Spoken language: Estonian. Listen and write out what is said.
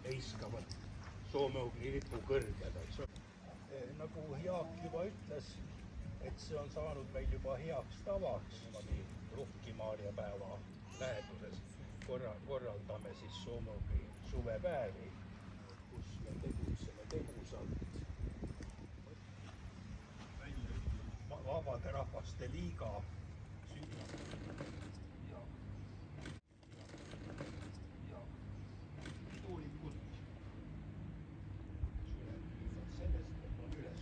heiskavad soome-ugri lipu kõrgele, eks ole. Nagu Jaak juba ütles, et see on saanud meil juba heaks tavaks, Ruhki-Maarja päeva läheduses korraldame siis soome-ugri suvepäevi, kus me tegutseme tegusalt. Vabade rahvaste liiga tuulikud sellest on üles.